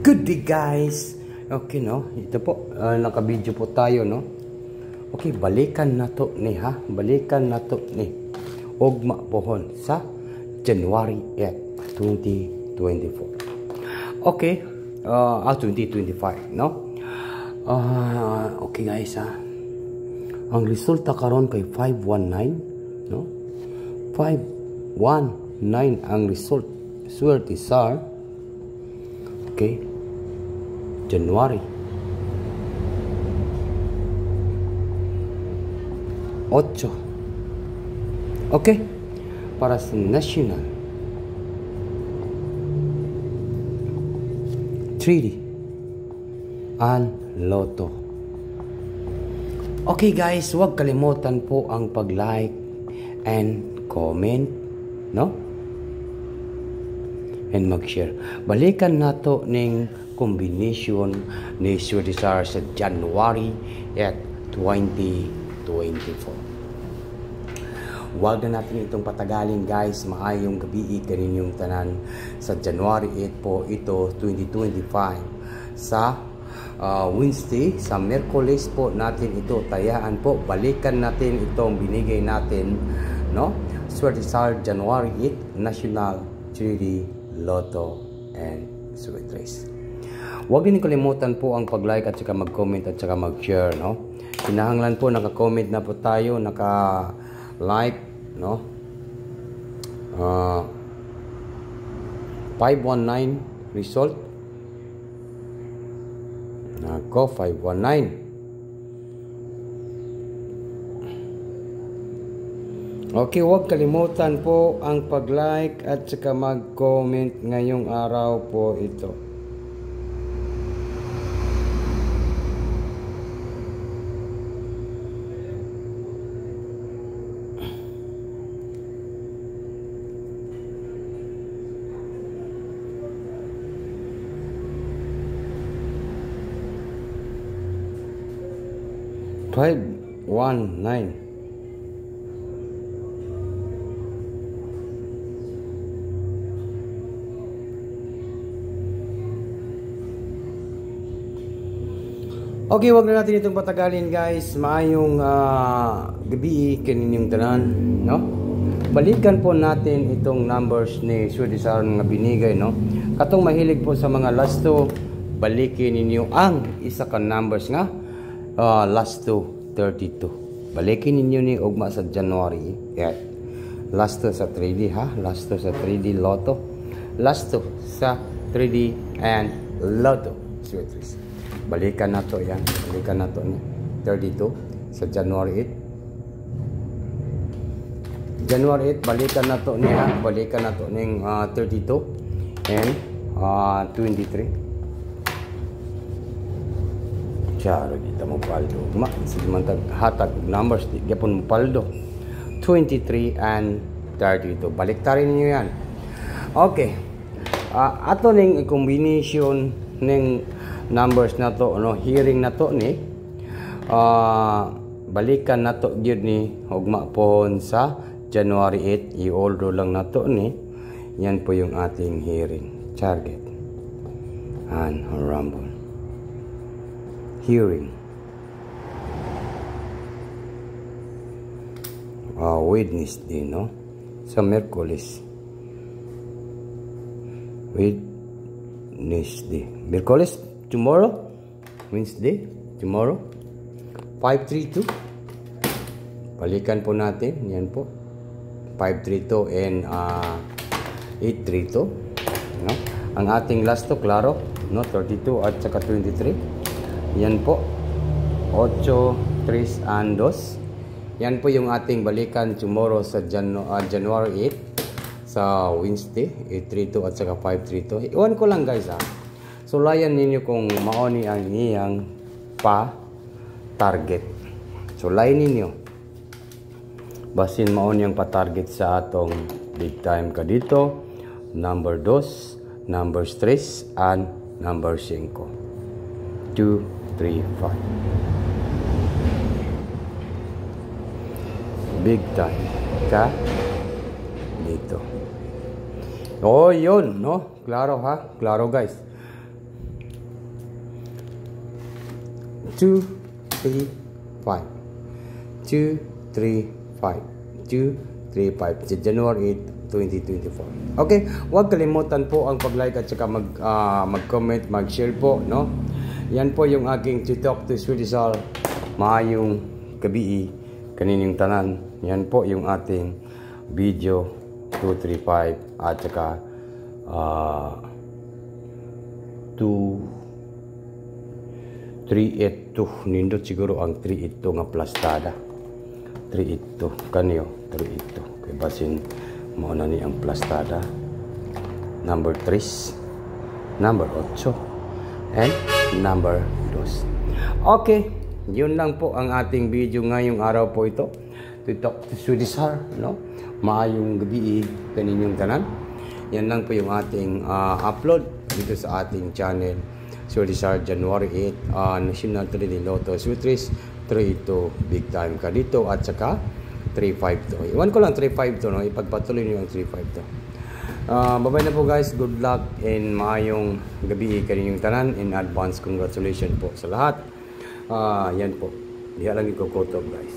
Good day guys. Okay no, ito po naka-video po tayo no. Okay, balikan na to ni ha. Balikan na to ni ugma pohon sa January 8, 2024. Okay, 2025 no. Okay guys ha. Ang resulta karon kay 519 no. 519 ang result. Swerte sir. Okay. January 8. Okay. Para sa National 3D and Lotto. Okay guys, huwag kalimutan po ang pag-like and comment, no? And mag-share. Balikan na to ning combination ni Swedisar sa January at 2024. Huwag na natin itong patagalin guys. Maayong gabi kaninyong tanan. Sa January 8 po ito 2025. Sa Wednesday, sa Miyerkules po natin ito tayaan po. Balikan natin itong binigay natin, no? Swedisar January 8 National 3D Lotto and Sweet Race. Huwag din kalimutan po ang pag-like at saka mag-comment at saka mag-share, no? Kinahanglan po naka-comment na po tayo, naka-like, no? 519 result. Nako, 519. Okay, huwag kalimutan po ang pag-like at saka mag-comment ngayong araw po ito. Five, 1, 9. Okay, wag na natin itong patagalin guys. Maayong gabi kaninyong tanan, no? Balikan po natin itong numbers ni Swedisar nga binigay, no? Katong mahilig po sa mga last two, balikin ninyo ang isa ka numbers nga last two, 32. Balikin ninyo ni ugma sa January. Yeah. Last two sa 3D ha, last two sa 3D Lotto, last two sa 3D and Lotto. Sweet Race. Balikan na to yan. Balikan na to ni 32 sa January 8. January 8, balikan na to niya. Balikan na to ning 32 and 23. Charo, dito mo paldo. Sige man hatag numbers, di gyapon mo paldo. 23 and 32. Baliktarin niyo yan. Okay. Ato ning combination ning numbers na to, no, hearing na to ni balikan na to gyud ni ugma pohon sa January 8, i-order lang na to ni. Yan po yung ating hearing target and rumble hearing. Wednesday, no, sa Miyerkules. Wednesday, Miyerkules tomorrow, Wednesday, tomorrow, 532. Balikan po natin, yan po, 532 and 832, no? Ang ating last to, klaro, no, 32 at saka 23. Yan po, 8, 3 and 2. Yan po yung ating balikan tomorrow sa January 8 sa Wednesday, 832 at saka 532. Iwan ko lang guys ha. So, layan ninyo kung maoni ang iyang pa-target. So, layan ninyo. Basin maoni ang pa-target sa atong big time ka dito. Number 2, number 3, and number 5. 2, 3, 5. Big time ka dito. Oh, yun, no? Klaro ha? Klaro guys. 2, 3, 5. 2, 3, 5. 2, 3, 5. Sa January 8, 2024. Okay, huwag kalimutan po ang pag-like at saka mag-comment, mag-share po, no? Yan po yung aking to talk to Swedisar. Maayong gabi kaninyong tanan. Yan po yung ating video 235 at saka 382. Nindot siguro ang 382 nga plastada. 382 kanyo 382 kay basin mo na ni ang plastada number 3, number 8 and number 2. Okay, yun lang po ang ating video ngayong araw po ito. To Swedisar, no? Maayong gabi kaninyong tanan. Yan lang po yung ating upload dito sa ating channel Swedisar January 8 National 3D Lotto Switris 3-2 big time ka dito at saka 3-5 iwan ko lang 3-5 no? Ipagpatuloy nyo yung 3-5 bye-bye na po guys, good luck and maayong gabi kaninyong tanan. In advance congratulations po sa lahat. Yan po, diha lang ikukutob guys.